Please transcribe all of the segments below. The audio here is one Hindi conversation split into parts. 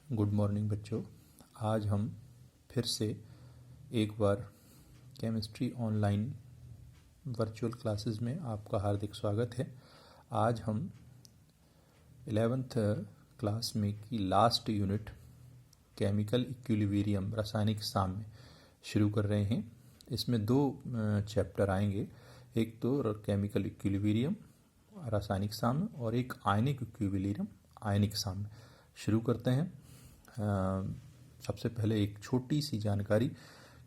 गुड मॉर्निंग बच्चों। आज हम फिर से एक बार केमिस्ट्री ऑनलाइन वर्चुअल क्लासेस में आपका हार्दिक स्वागत है। आज हम 11th क्लास में की लास्ट यूनिट केमिकल इक्विलिब्रियम रासायनिक साम्य शुरू कर रहे हैं। इसमें दो चैप्टर आएंगे, एक तो केमिकल इक्विलिब्रियम रासायनिक साम्य और एक आयनिक इक्विलिब्रियम आयनिक साम्य। शुरू करते हैं। सबसे पहले एक छोटी सी जानकारी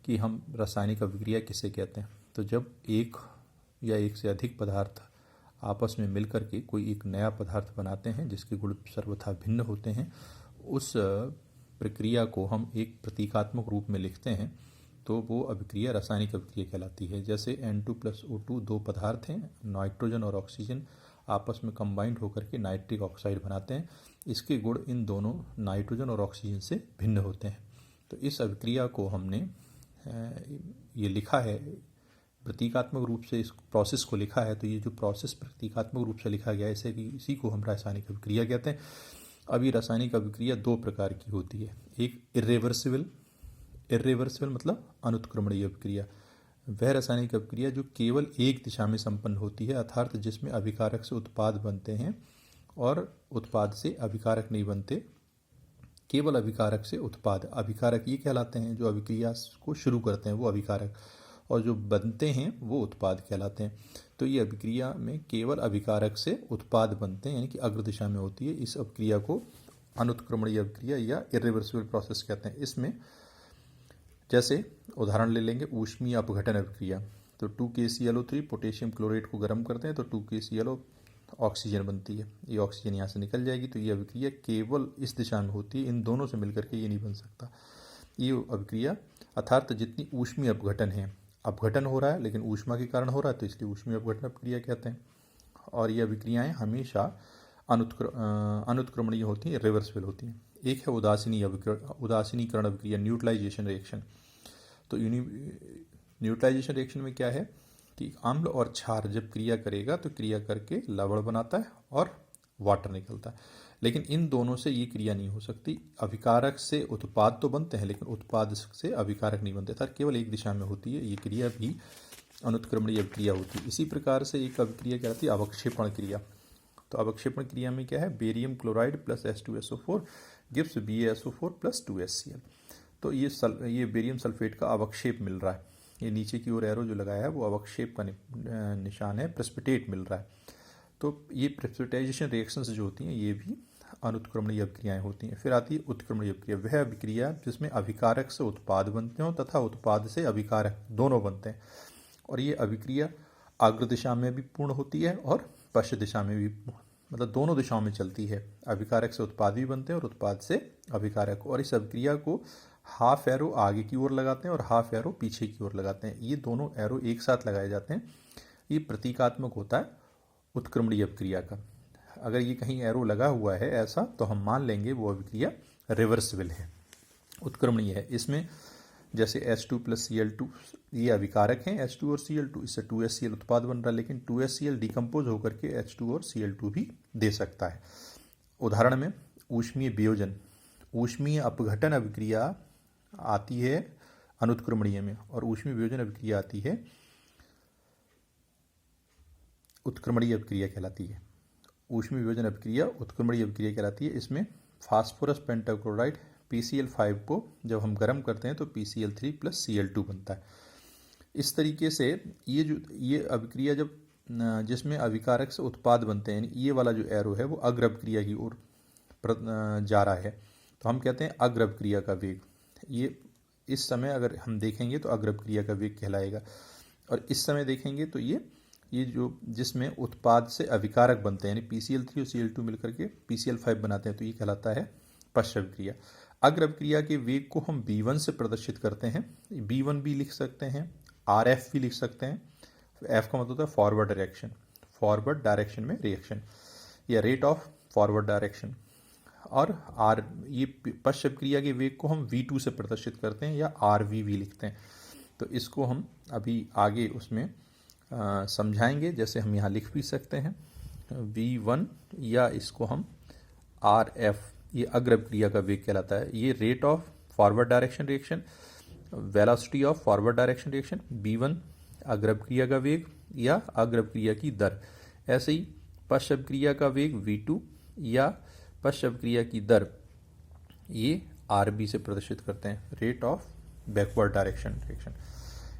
कि हम रासायनिक अभिक्रिया किसे कहते हैं। तो जब एक या एक से अधिक पदार्थ आपस में मिलकर के कोई एक नया पदार्थ बनाते हैं जिसके गुण सर्वथा भिन्न होते हैं, उस प्रक्रिया को हम एक प्रतीकात्मक रूप में लिखते हैं, तो वो अभिक्रिया रासायनिक अभिक्रिया कहलाती है। जैसे N2+O2 दो पदार्थ हैं, नाइट्रोजन और ऑक्सीजन आपस में कंबाइंड होकर के नाइट्रिक ऑक्साइड बनाते हैं। इसके गुण इन दोनों नाइट्रोजन और ऑक्सीजन से भिन्न होते हैं। तो इस अभिक्रिया को हमने ये लिखा है प्रतीकात्मक रूप से, इस प्रोसेस को लिखा है। तो ये जो प्रोसेस प्रतीकात्मक रूप से लिखा गया है, इसी को हम रासायनिक अभिक्रिया कहते हैं। अब ये रासायनिक अभिक्रिया दो प्रकार की होती है। एक इर्रिवर्सिबल मतलब अनुत्क्रमणीय अभिक्रिया, वह रासायनिक अभिक्रिया जो केवल एक दिशा में संपन्न होती है, अर्थात जिसमें अभिकारक से उत्पाद बनते हैं और उत्पाद से अभिकारक नहीं बनते, केवल अभिकारक से उत्पाद। अभिकारक ये कहलाते हैं जो अभिक्रिया को शुरू करते हैं, वो अभिकारक, और जो बनते हैं वो उत्पाद कहलाते हैं। तो ये अभिक्रिया में केवल अभिकारक से उत्पाद बनते हैं, यानी कि अग्र दिशा में होती है। इस अभिक्रिया को अनुत्क्रमणीय अभिक्रिया या इर्रिवर्सिबल प्रोसेस कहते हैं। इसमें जैसे उदाहरण ले लेंगे ऊष्मीय अपघटन अभिक्रिया। तो 2KClO3 पोटेशियम क्लोरेट को गर्म करते हैं तो 2KClO ऑक्सीजन बनती है। ये ऑक्सीजन यहाँ से निकल जाएगी। तो ये अभिक्रिया केवल इस दिशा में होती है, इन दोनों से मिलकर के ये नहीं बन सकता। ये अभिक्रिया अर्थात जितनी ऊष्मीय अपघटन है, अपघटन हो रहा है लेकिन ऊष्मा के कारण हो रहा है, तो इसलिए ऊष्मीय अपघटन अभिक्रिया कहते हैं। और ये अभिक्रियाएँ हमेशा अनुत्क्रमणीय होती हैं, रिवर्सिबल होती हैं। एक है उदासीनीकरण अभिक्रिया, न्यूट्रलाइजेशन रिएक्शन। तो न्यूट्रलाइजेशन रिएक्शन में क्या है कि अम्ल और क्षार जब क्रिया करेगा तो क्रिया करके लवण बनाता है और वाटर निकलता है, लेकिन इन दोनों से ये क्रिया नहीं हो सकती। अभिकारक से उत्पाद तो बनते हैं लेकिन उत्पाद से अभिकारक नहीं बनते, अर्थात केवल एक दिशा में होती है। ये क्रिया भी अनुत्क्रमणीय अभिक्रिया होती है। इसी प्रकार से एक अभिक्रिया कहलाती है अवक्षेपण क्रिया। तो अवक्षेपण क्रिया में क्या है, barium chloride plus H2SO4 gives BaSO4 plus 2HCl। तो ये बेरियम सल्फेट का अवक्षेप मिल रहा है। ये नीचे की ओर एरो जो लगाया है वो अवक्षेप का निशान है, प्रेसिपिटेट मिल रहा है। तो ये प्रेसिपिटाइजेशन रिएक्शंस जो होती हैं ये भी अनुत्क्रमणीय अभिक्रियाएं होती हैं। फिर आती है उत्क्रमणीय अभिक्रिया, वह अभिक्रिया जिसमें अभिकारक से उत्पाद बनते हों तथा उत्पाद से अभिकारक दोनों बनते हैं। और ये अभिक्रिया अग्र दिशा में भी पूर्ण होती है और पश्चिम दिशा में भी, मतलब दोनों दिशाओं में चलती है। अभिकारक से उत्पाद भी बनते हैं और उत्पाद से अभिकारक। और इस अभिक्रिया को हाफ एरो आगे की ओर लगाते हैं और हाफ एरो पीछे की ओर लगाते हैं। ये दोनों एरो एक साथ लगाए जाते हैं। ये प्रतीकात्मक होता है उत्क्रमणीय अभिक्रिया का। अगर ये कहीं एरो लगा हुआ है ऐसा, तो हम मान लेंगे वो अभिक्रिया रिवर्सिबल है, उत्क्रमणीय है। इसमें जैसे H2+Cl2 ये अभिकारक हैं, H2 और Cl2, इससे 2HCl उत्पाद बन रहा है, लेकिन 2HCl डिकम्पोज होकर के H2 और Cl2 भी दे सकता है। उदाहरण में ऊष्मीय वियोजन, ऊष्मीय अपघटन अभिक्रिया आती है अनुत्क्रमणीय में, और ऊष्मीय वियोजन अभिक्रिया आती है उत्क्रमणीय अभिक्रिया कहलाती है। ऊष्मीय वियोजन अभिक्रिया उत्क्रमणीय अभिक्रिया कहलाती है। इसमें फास्फोरस पेंटाक्लोराइड PCl5 को जब हम गर्म करते हैं तो PCl3 प्लस Cl2 बनता है। इस तरीके से ये अभिक्रिया जब जिसमें अभिकारक से उत्पाद बनते हैं, ये वाला जो एरो है वो अग्र अभिक्रिया की ओर जा रहा है, तो हम कहते हैं अग्र अभिक्रिया का वेग। ये इस समय अगर हम देखेंगे तो अग्र अभिक्रिया का वेग कहलाएगा। और इस समय देखेंगे तो ये जो जिसमें उत्पाद से अभिकारक बनते हैं, यानी PCl3 और Cl2 मिलकर के PCl5 बनाते हैं, तो ये कहलाता है पश्च अभिक्रिया। अग्र अभिक्रिया के वेग को हम V1 से प्रदर्शित करते हैं। B1 भी लिख सकते हैं, RF भी लिख सकते हैं। F का मतलब होता है फॉरवर्ड डायरेक्शन, फॉरवर्ड डायरेक्शन में रिएक्शन या रेट ऑफ फॉरवर्ड डायरेक्शन। और ये पश्च अभिक्रिया के वेग को हम V2 से प्रदर्शित करते हैं या RV भी लिखते हैं। तो इसको हम अभी आगे उसमें समझाएंगे। जैसे हम यहाँ लिख भी सकते हैं V1, या इसको हम RF ये अग्रक्रिया का वेग कहलाता है। ये rate of forward direction reaction, velocity of forward direction reaction, V1 अग्रक्रिया का वेग या अग्रक्रिया की दर। ऐसे ही पश्चक्रिया का वेग V2 या पश्चक्रिया की दर, ये RB से प्रदर्शित करते हैं, rate of backward direction reaction.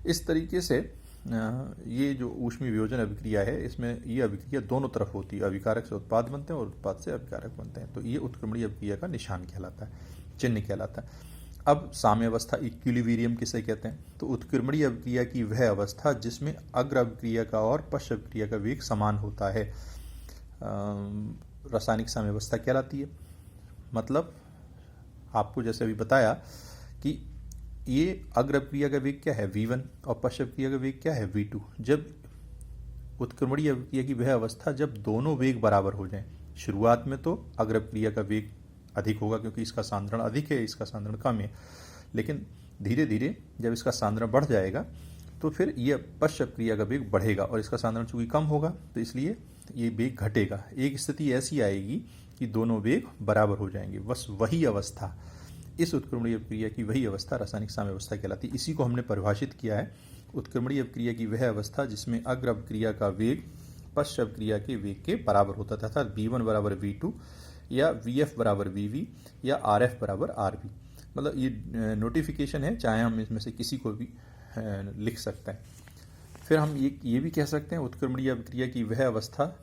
इस तरीके से ये जो ऊष्मीय वियोजन अभिक्रिया है, इसमें ये अभिक्रिया दोनों तरफ होती है, अभिकारक से उत्पाद बनते हैं और उत्पाद से अभिकारक बनते हैं। तो ये उत्क्रमणीय अभिक्रिया का निशान कहलाता है, चिन्ह कहलाता है। अब साम्यावस्था इक्विलिब्रियम किसे कहते हैं? तो उत्क्रमणीय अभिक्रिया की वह अवस्था जिसमें अग्र अभिक्रिया का और पश्च अभिक्रिया का वेग समान होता है, रासायनिक साम्यावस्था कहलाती है। मतलब आपको जैसे अभी बताया कि ये अग्र अभिक्रिया का वेग क्या है, V1, और पश्च अभिक्रिया का वेग क्या है, V2। जब उत्क्रमणीय अभिक्रिया की वह अवस्था जब दोनों वेग बराबर हो जाएं, शुरुआत में तो अग्र अभिक्रिया का वेग अधिक होगा क्योंकि इसका सांद्रण अधिक है, इसका सांद्रण कम है, लेकिन धीरे धीरे जब इसका सांद्रण बढ़ जाएगा तो फिर यह पश्च अभिक्रिया का वेग बढ़ेगा और इसका सांद्रण चूंकि कम होगा तो इसलिए ये वेग घटेगा। एक स्थिति ऐसी आएगी कि दोनों वेग बराबर हो जाएंगे। बस वही अवस्था, इस उत्क्रमणीय अभिक्रिया की वही अवस्था रासायनिक साम्यावस्था कहलाती है। इसी को हमने परिभाषित किया है, उत्क्रमणीय अभिक्रिया की वह अवस्था जिसमें अग्र अभिक्रिया का वेग पश्च अभिक्रिया के वेग के बराबर होता था, अर्थात V1 बराबर V2 या VF बराबर VV या RF बराबर RB। मतलब ये नोटिफिकेशन है, चाहे हम इसमें से किसी को भी लिख सकते हैं। फिर हम ये भी कह सकते हैं उत्क्रमणीय अभिक्रिया की वह अवस्था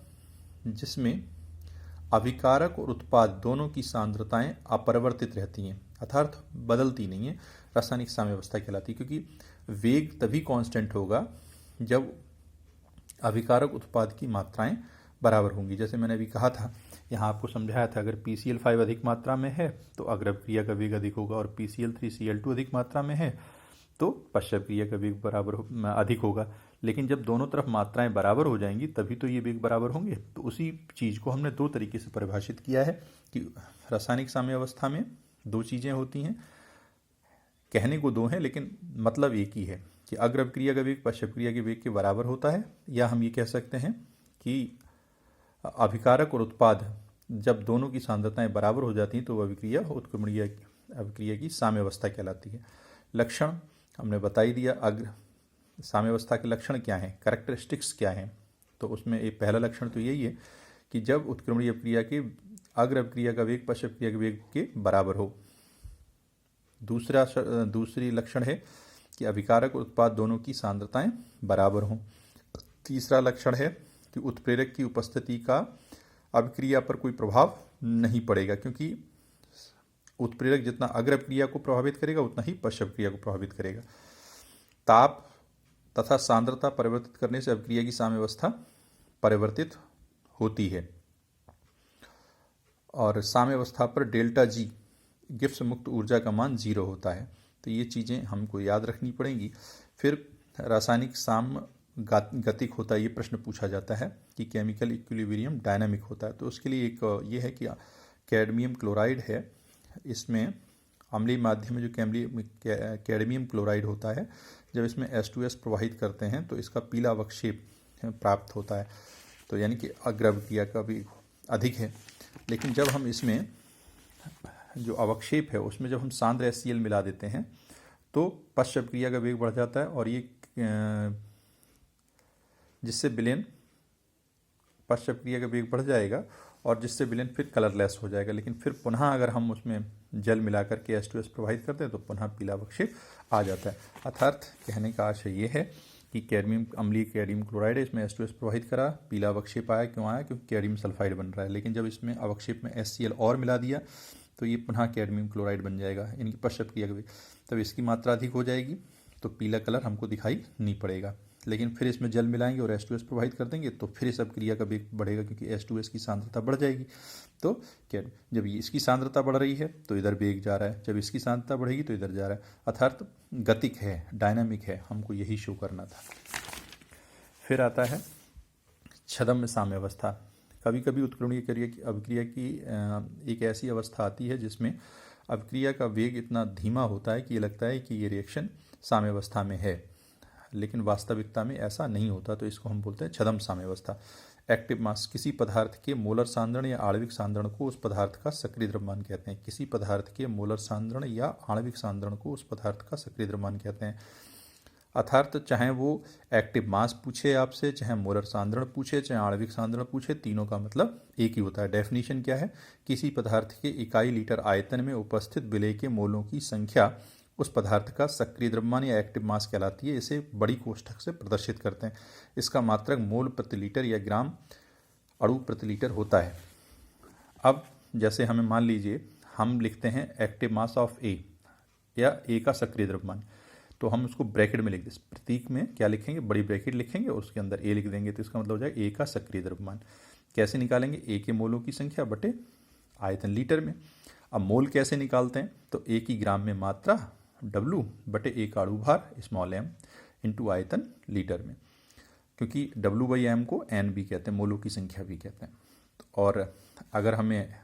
जिसमें अभिकारक और उत्पाद दोनों की सांद्रताएं अपरिवर्तित रहती हैं, अर्थात बदलती नहीं है, रासायनिक साम्यावस्था कहलाती है। क्योंकि वेग तभी कांस्टेंट होगा जब अभिकारक उत्पाद की मात्राएं बराबर होंगी। जैसे मैंने अभी कहा था, यहाँ आपको समझाया था, अगर PCl5 अधिक मात्रा में है तो अग्र अभिक्रिया का वेग अधिक होगा, और PCl3Cl2 अधिक मात्रा में है तो पश्च अभिक्रिया का वेग अधिक होगा। लेकिन जब दोनों तरफ मात्राएं बराबर हो जाएंगी तभी तो ये वेग बराबर होंगे। तो उसी चीज़ को हमने दो तरीके से परिभाषित किया है कि रासायनिक साम्यावस्था में दो चीज़ें होती हैं, कहने को दो हैं लेकिन मतलब एक ही है कि अग्र अभिक्रिया का वेग पश्च अभिक्रिया के वेग के बराबर होता है, या हम ये कह सकते हैं कि अभिकारक और उत्पाद जब दोनों की सांद्रताएं बराबर हो जाती हैं तो वह अभिक्रिया उत्क्रमणीय अभिक्रिया की साम्यावस्था कहलाती है। लक्षण हमने बता ही दिया, अग्र साम्यावस्था के लक्षण क्या हैं, कैरेक्टरिस्टिक्स क्या हैं। तो उसमें एक पहला लक्षण तो यही है कि जब उत्क्रमणीय अभिक्रिया के अग्र अभिक्रिया का वेग पश्च अभिक्रिया के वेग के बराबर हो। दूसरी लक्षण है कि अभिकारक और उत्पाद दोनों की सांद्रताएं बराबर हों। तीसरा लक्षण है कि उत्प्रेरक की उपस्थिति का अभिक्रिया पर कोई प्रभाव नहीं पड़ेगा, क्योंकि उत्प्रेरक जितना अग्र अभिक्रिया को प्रभावित करेगा उतना ही पश्च अभिक्रिया को प्रभावित करेगा। ताप तथा सांद्रता परिवर्तित करने से अभिक्रिया की साम्यावस्था परिवर्तित होती है, और साम्यावस्था पर डेल्टा G गिब्स मुक्त ऊर्जा का मान 0 होता है। तो ये चीज़ें हमको याद रखनी पड़ेंगी। फिर रासायनिक साम्य गतिक होता है, ये प्रश्न पूछा जाता है कि केमिकल इक्विलिब्रियम डायनामिक होता है। तो उसके लिए एक ये है कि कैडमियम क्लोराइड है, इसमें अम्लीय माध्यम में जो कैडमियम क्लोराइड होता है, जब इसमें H2S प्रवाहित करते हैं तो इसका पीला अवक्षेप प्राप्त होता है, तो यानी कि अग्र अभिक्रिया का भी अधिक है। लेकिन जब हम इसमें जो अवक्षेप है उसमें जब हम सांद्र HCl मिला देते हैं तो पश्च अभिक्रिया का वेग बढ़ जाता है, और ये जिससे विलेन पश्च अभिक्रिया का वेग बढ़ जाएगा और जिससे विलेन फिर कलरलेस हो जाएगा। लेकिन फिर पुनः अगर हम उसमें जल मिलाकर के H2S प्रवाहित करते हैं तो पुनः पीला अवक्षेप आ जाता है। अर्थात कहने का आशय ये है कि अम्लीय कैडमियम क्लोराइड है, इसमें H2S प्रवाहित करा, पीला अवक्षेप आया। क्यों आया? क्योंकि कैडमियम सल्फाइड बन रहा है। लेकिन जब इसमें अवक्षेप में HCl और मिला दिया तो ये पुनः कैडमियम क्लोराइड बन जाएगा, इनकी पश्च अभिक्रिया का, तब इसकी मात्रा अधिक हो जाएगी तो पीला कलर हमको दिखाई नहीं पड़ेगा। लेकिन फिर इसमें जल मिलाएंगे और H2S प्रवाहित कर देंगे तो फिर इस अभिक्रिया का वेग बढ़ेगा, क्योंकि H2S की सांद्रता बढ़ जाएगी। तो क्या, जब इसकी सांद्रता बढ़ रही है तो इधर वेग जा रहा है, जब इसकी सांद्रता बढ़ेगी तो इधर जा रहा है, अर्थात गतिक है, डायनामिक है, हमको यही शो करना था। फिर आता है छद्म साम्यावस्था। कभी कभी उत्क्रमणीय अभिक्रिया की एक ऐसी अवस्था आती है जिसमें अभिक्रिया का वेग इतना धीमा होता है कि ये लगता है कि ये रिएक्शन साम्यावस्था में है, लेकिन वास्तविकता में ऐसा नहीं होता। तो इसको हम बोलते हैं छद्म साम्यावस्था। एक्टिव मास, किसी पदार्थ के मोलर सांद्रण या आणविक सांद्रण को उस पदार्थ का सक्रिय द्रव्यमान कहते हैं। किसी पदार्थ के मोलर सांद्रण या आणविक सांद्रण को उस पदार्थ का सक्रिय द्रव्यमान कहते हैं। अर्थात चाहे वो एक्टिव मास पूछे आपसे, चाहे मोलर सांद्रण पूछे, चाहे आणविक सांद्रण पूछे, तीनों का मतलब एक ही होता है। डेफिनेशन क्या है? किसी पदार्थ के इकाई लीटर आयतन में उपस्थित विलेय के मोलों की संख्या उस पदार्थ का सक्रिय द्रव्यमान या एक्टिव मास कहलाती है। इसे बड़ी कोष्ठक से प्रदर्शित करते हैं। इसका मात्रक मोल प्रति लीटर या ग्राम अणु प्रति लीटर होता है। अब जैसे हमें मान लीजिए हम लिखते हैं एक्टिव मास ऑफ ए या ए का सक्रिय द्रव्यमान, तो हम उसको ब्रैकेट में लिख दें। प्रतीक में क्या लिखेंगे? बड़ी ब्रैकेट लिखेंगे और उसके अंदर ए लिख देंगे, तो इसका मतलब हो जाएगा ए का सक्रिय द्रव्यमान। कैसे निकालेंगे? ए के मोलों की संख्या बटे आयतन लीटर में। अब मोल कैसे निकालते हैं? तो ए की ग्राम में मात्रा W बटे ए का अणु भार स्मॉल m इंटू आयतन लीटर में, क्योंकि W/m को n भी कहते हैं, मोलों की संख्या भी कहते हैं। और अगर हमें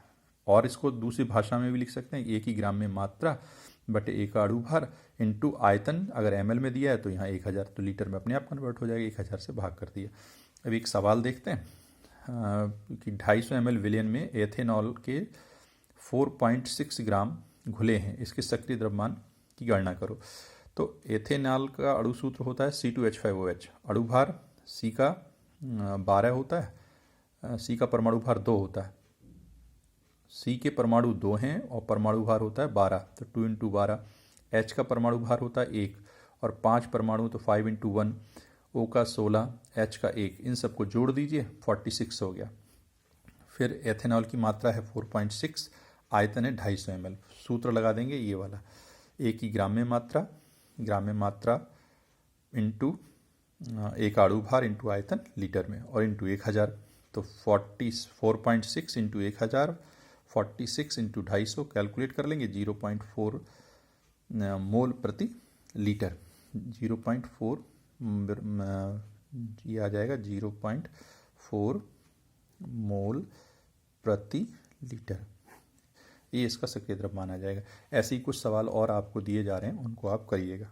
और इसको दूसरी भाषा में भी लिख सकते हैं, ए की ग्राम में मात्रा बटे ए का अणु भार इंटू आयतन, अगर ml में दिया है तो यहाँ 1000, तो लीटर में अपने आप कन्वर्ट हो जाएगा, 1000 से भाग कर दिया। अब एक सवाल देखते हैं कि 250 ml विलयन में एथेनॉल के 4.6 ग्राम घुले हैं, इसके सक्रिय द्रव्यमान की गणना करो। तो एथेनॉल का अणु सूत्र होता है C2H5OH, अणु भार C का 12 होता है, C का परमाणु भार 2 होता है। C के परमाणु 2 हैं और परमाणु भार होता है 12, तो 2 × 12। H का परमाणु भार होता है 1 और 5 परमाणु, तो 5 × 1। O का 16, H का 1, इन सबको जोड़ दीजिए, 46 हो गया। फिर एथेनॉल की मात्रा है 4.6, आयतन है 250 ml। सूत्र लगा देंगे ये वाला, ए की ग्राम में मात्रा इंटू ए का अणु भार इंटू आयतन लीटर में और इंटू 1000, तो 4.6 इंटू 1000, 46 इंटू 250 कैलकुलेट कर लेंगे, 0.4 मोल प्रति लीटर। 0.4 ये आ जाएगा 0.4 मोल प्रति लीटर, ये इसका सक्रिय द्रव्यमान आ जाएगा। ऐसे ही कुछ सवाल और आपको दिए जा रहे हैं, उनको आप करिएगा।